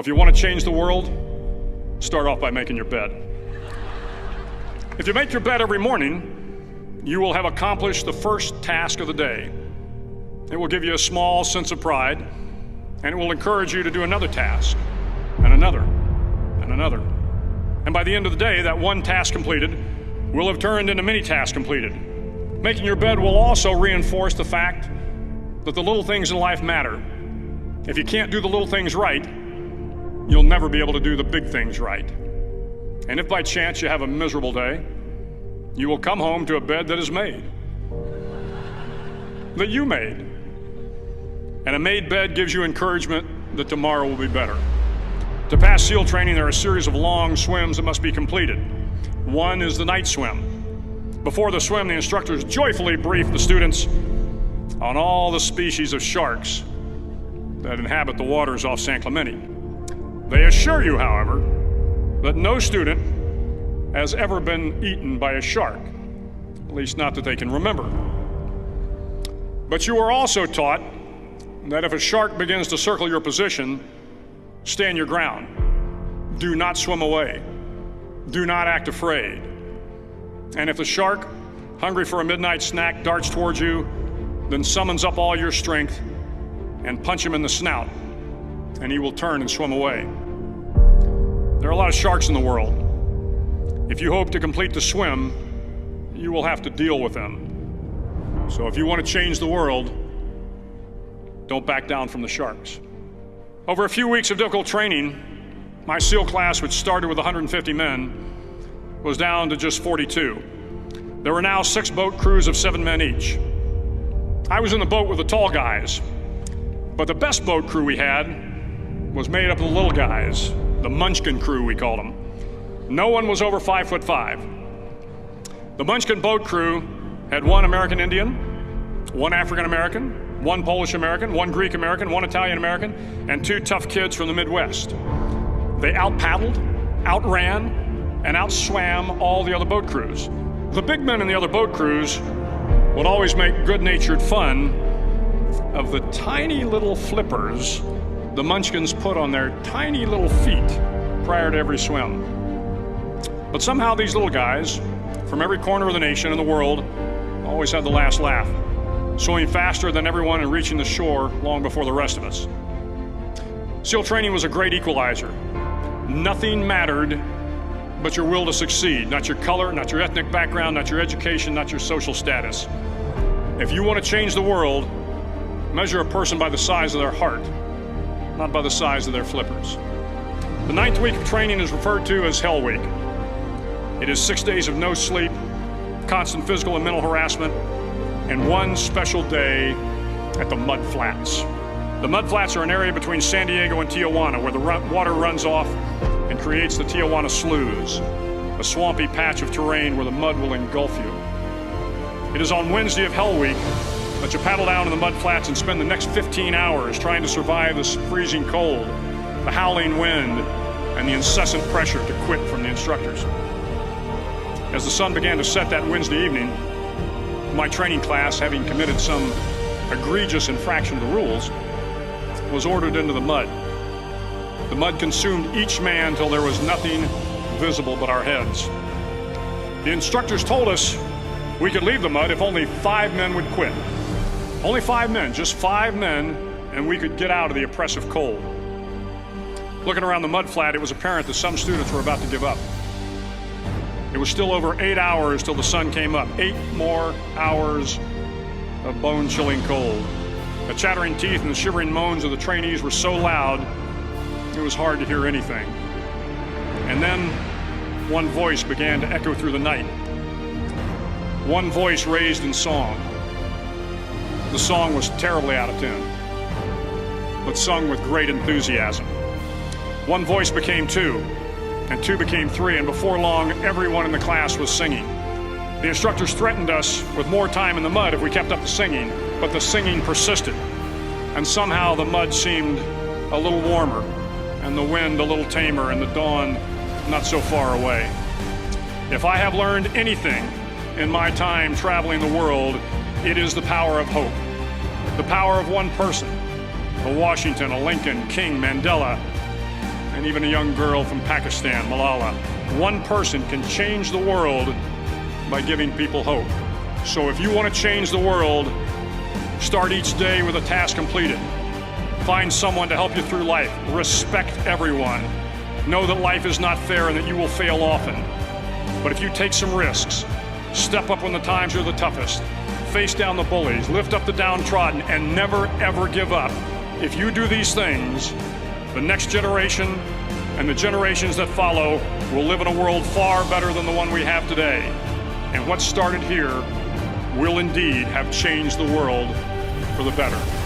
you want to change the world, start off by making your bed. If you make your bed every morning, you will have accomplished the first task of the day. It will give you a small sense of pride, and it will encourage you to do another task, and another, and another. And by the end of the day, that one task completed will have turned into many tasks completed. Making your bed will also reinforce the fact that the little things in life matter. If you can't do the little things right, you'll never be able to do the big things right. And if by chance you have a miserable day, you will come home to a bed that is made, that you made. And a made bed gives you encouragement that tomorrow will be better. To pass SEAL training, there are a series of long swims that must be completed. One is the night swim. Before the swim, the instructors joyfully brief the students on all the species of sharks that inhabit the waters off San Clemente. They assure you, however, that no student has ever been eaten by a shark, at least not that they can remember. But you are also taught that if a shark begins to circle your position, stand your ground. Do not swim away. Do not act afraid. And if the shark, hungry for a midnight snack, darts towards you, then summons up all your strength and punch him in the snout, and he will turn and swim away. There are a lot of sharks in the world. If you hope to complete the swim, you will have to deal with them. So if you want to change the world, don't back down from the sharks. Over a few weeks of difficult training, my SEAL class, which started with 150 men, was down to just 42. There were now 6 boat crews of 7 men each. I was in the boat with the tall guys, but the best boat crew we had was made up of the little guys, the Munchkin crew, we called them. No one was over 5'5". The Munchkin boat crew had 1 American Indian, 1 African American, 1 Polish American, 1 Greek American, 1 Italian American, and 2 tough kids from the Midwest. They out-paddled, outran, and outswam all the other boat crews. The big men in the other boat crews would always make good-natured fun of the tiny little flippers the Munchkins put on their tiny little feet prior to every swim. But somehow these little guys from every corner of the nation and the world always had the last laugh, swimming faster than everyone and reaching the shore long before the rest of us. SEAL training was a great equalizer. Nothing mattered but your will to succeed, not your color, not your ethnic background, not your education, not your social status. If you want to change the world, measure a person by the size of their heart, not by the size of their flippers. The 9th week of training is referred to as Hell Week. It is 6 days of no sleep, constant physical and mental harassment, and 1 special day at the Mud Flats. The Mud Flats are an area between San Diego and Tijuana where the water runs off and creates the Tijuana Sloughs, a swampy patch of terrain where the mud will engulf you. It is on Wednesday of Hell Week that you paddle down to the mud flats and spend the next 15 hours trying to survive the freezing cold, the howling wind, and the incessant pressure to quit from the instructors. As the sun began to set that Wednesday evening, my training class, having committed some egregious infraction of the rules, was ordered into the mud. The mud consumed each man till there was nothing visible but our heads. The instructors told us we could leave the mud if only 5 men would quit. Only 5 men, just 5 men, and we could get out of the oppressive cold. Looking around the mud flat, it was apparent that some students were about to give up. It was still over 8 hours till the sun came up. 8 more hours of bone-chilling cold. The chattering teeth and the shivering moans of the trainees were so loud, it was hard to hear anything. And then one voice began to echo through the night. One voice raised in song. The song was terribly out of tune, but sung with great enthusiasm. One voice became 2, and 2 became 3, and before long, everyone in the class was singing. The instructors threatened us with more time in the mud if we kept up the singing, but the singing persisted, and somehow the mud seemed a little warmer, and the wind a little tamer, and the dawn not so far away. If I have learned anything in my time traveling the world, it is the power of hope. The power of one person, a Washington, a Lincoln, King, Mandela, even a young girl from Pakistan, Malala. One person can change the world by giving people hope. So if you want to change the world, start each day with a task completed. Find someone to help you through life. Respect everyone. Know that life is not fair and that you will fail often. But if you take some risks, step up when the times are the toughest, face down the bullies, lift up the downtrodden, and never ever give up. If you do these things, the next generation and the generations that follow will live in a world far better than the one we have today. And what started here will indeed have changed the world for the better.